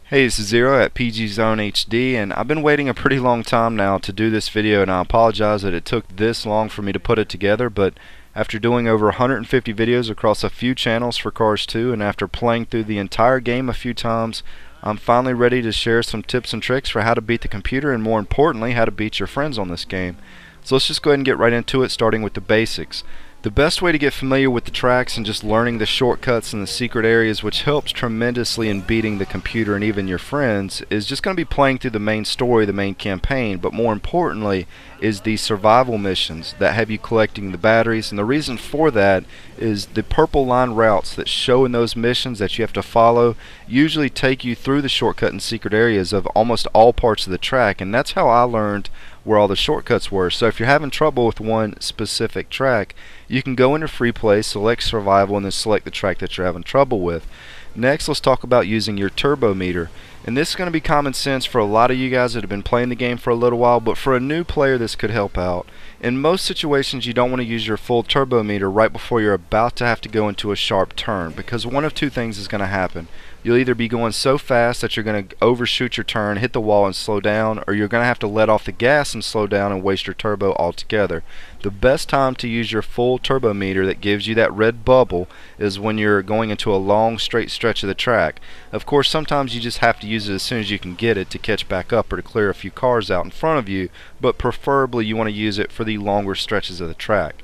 Hey, this is Zero at PG Zone HD, and I've been waiting a pretty long time now to do this video, and I apologize that it took this long for me to put it together, but after doing over 150 videos across a few channels for Cars 2, and after playing through the entire game a few times, I'm finally ready to share some tips and tricks for how to beat the computer, and more importantly, how to beat your friends on this game. So let's just go ahead and get right into it, starting with the basics. The best way to get familiar with the tracks and just learning the shortcuts and the secret areas, which helps tremendously in beating the computer and even your friends, is just going to be playing through the main story, the main campaign, but more importantly is the survival missions that have you collecting the batteries. And the reason for that is the purple line routes that show in those missions that you have to follow usually take you through the shortcut and secret areas of almost all parts of the track, and that's how I learned where all the shortcuts were. So if you're having trouble with one specific track, you can go into free play, select survival, and then select the track that you're having trouble with. Next, let's talk about using your turbo meter. And this is going to be common sense for a lot of you guys that have been playing the game for a little while, but for a new player this could help out. In most situations, you don't want to use your full turbo meter right before you're about to have to go into a sharp turn, because one of two things is going to happen. You'll either be going so fast that you're going to overshoot your turn, hit the wall and slow down, or you're going to have to let off the gas and slow down and waste your turbo altogether. The best time to use your full turbo meter that gives you that red bubble is when you're going into a long straight stretch of the track. Of course, sometimes you just have to use it as soon as you can get it to catch back up or to clear a few cars out in front of you, but preferably you want to use it for the longer stretches of the track.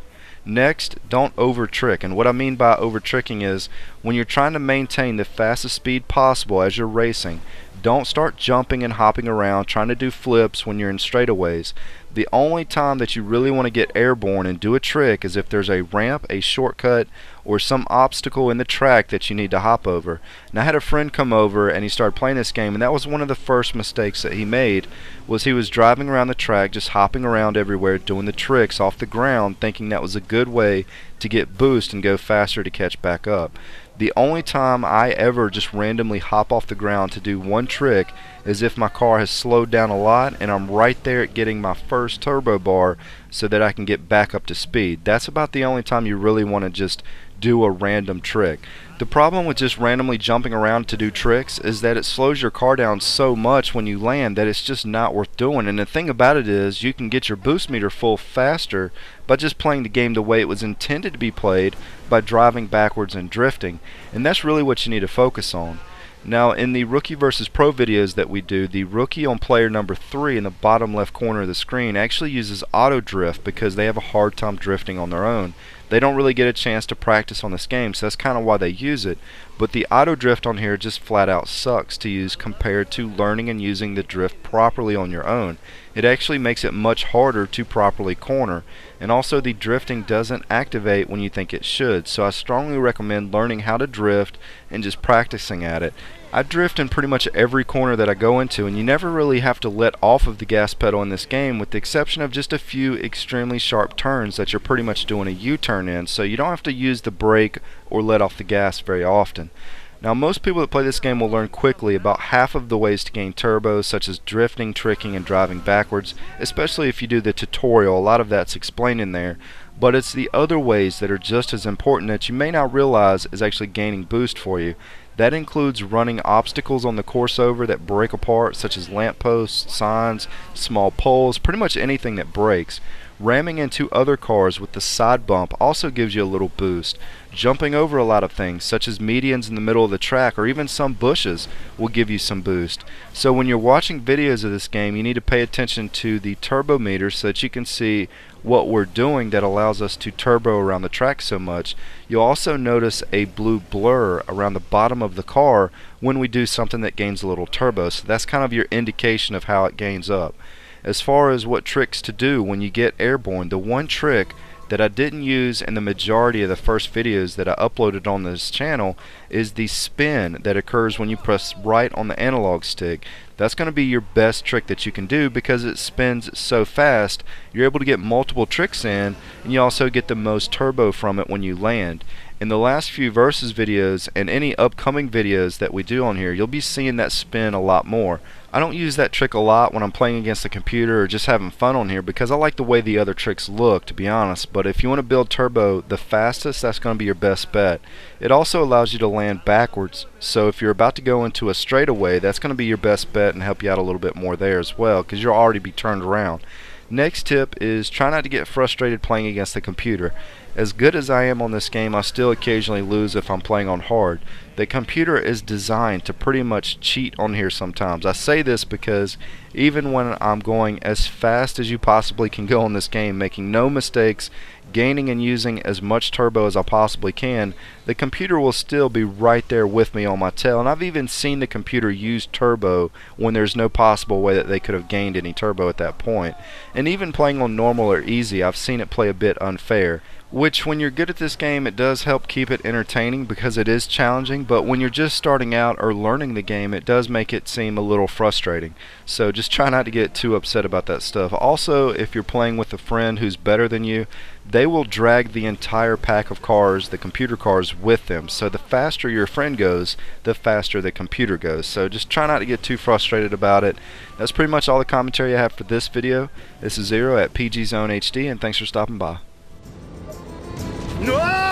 Next, don't over trick, and what I mean by over tricking is when you're trying to maintain the fastest speed possible as you're racing, don't start jumping and hopping around trying to do flips when you're in straightaways. The only time that you really want to get airborne and do a trick is if there's a ramp, a shortcut, or some obstacle in the track that you need to hop over. Now, I had a friend come over and he started playing this game, and that was one of the first mistakes that he made. Was he was driving around the track, just hopping around everywhere, doing the tricks off the ground, thinking that was a good way to get boost and go faster to catch back up. The only time I ever just randomly hop off the ground to do one trick is if my car has slowed down a lot and I'm right there at getting my first turbo bar so that I can get back up to speed. That's about the only time you really want to just do a random trick. The problem with just randomly jumping around to do tricks is that it slows your car down so much when you land that it's just not worth doing. And the thing about it is you can get your boost meter full faster by just playing the game the way it was intended to be played, by driving backwards and drifting. And that's really what you need to focus on. Now, in the rookie versus pro videos that we do, the rookie on player number 3 in the bottom left corner of the screen actually uses auto drift because they have a hard time drifting on their own. They don't really get a chance to practice on this game, so that's kind of why they use it. But the auto drift on here just flat out sucks to use compared to learning and using the drift properly on your own. It actually makes it much harder to properly corner, and also the drifting doesn't activate when you think it should. So I strongly recommend learning how to drift and just practicing at it. I drift in pretty much every corner that I go into, and you never really have to let off of the gas pedal in this game, with the exception of just a few extremely sharp turns that you're pretty much doing a U-turn in, so you don't have to use the brake or let off the gas very often. Now, most people that play this game will learn quickly about half of the ways to gain turbos, such as drifting, tricking, and driving backwards, especially if you do the tutorial. A lot of that's explained in there, but it's the other ways that are just as important that you may not realize is actually gaining boost for you. That includes running obstacles on the course over that break apart, such as lampposts, signs, small poles, pretty much anything that breaks. Ramming into other cars with the side bump also gives you a little boost. Jumping over a lot of things, such as medians in the middle of the track or even some bushes, will give you some boost. So when you're watching videos of this game, you need to pay attention to the turbo meter so that you can see what we're doing that allows us to turbo around the track so much. You'll also notice a blue blur around the bottom of the car when we do something that gains a little turbo. So that's kind of your indication of how it gains up. As far as what tricks to do when you get airborne, the one trick that I didn't use in the majority of the first videos that I uploaded on this channel is the spin that occurs when you press right on the analog stick. That's going to be your best trick that you can do because it spins so fast. You're able to get multiple tricks in, and you also get the most turbo from it when you land. In the last few versus videos and any upcoming videos that we do on here, you'll be seeing that spin a lot more. I don't use that trick a lot when I'm playing against the computer or just having fun on here because I like the way the other tricks look, to be honest. But if you want to build turbo the fastest, that's going to be your best bet. It also allows you to land backwards, so if you're about to go into a straightaway, that's going to be your best bet and help you out a little bit more there as well because you'll already be turned around. Next tip is try not to get frustrated playing against the computer. As good as I am on this game, I still occasionally lose if I'm playing on hard. The computer is designed to pretty much cheat on here sometimes. I say this because even when I'm going as fast as you possibly can go in this game, making no mistakes, gaining and using as much turbo as I possibly can, the computer will still be right there with me on my tail. And I've even seen the computer use turbo when there's no possible way that they could have gained any turbo at that point. And even playing on normal or easy, I've seen it play a bit unfair. Which, when you're good at this game, it does help keep it entertaining because it is challenging, but when you're just starting out or learning the game, it does make it seem a little frustrating. So just try not to get too upset about that stuff. Also, if you're playing with a friend who's better than you, they will drag the entire pack of cars, the computer cars, with them. So the faster your friend goes, the faster the computer goes. So just try not to get too frustrated about it. That's pretty much all the commentary I have for this video. This is Zero at PG Zone HD, and thanks for stopping by. No!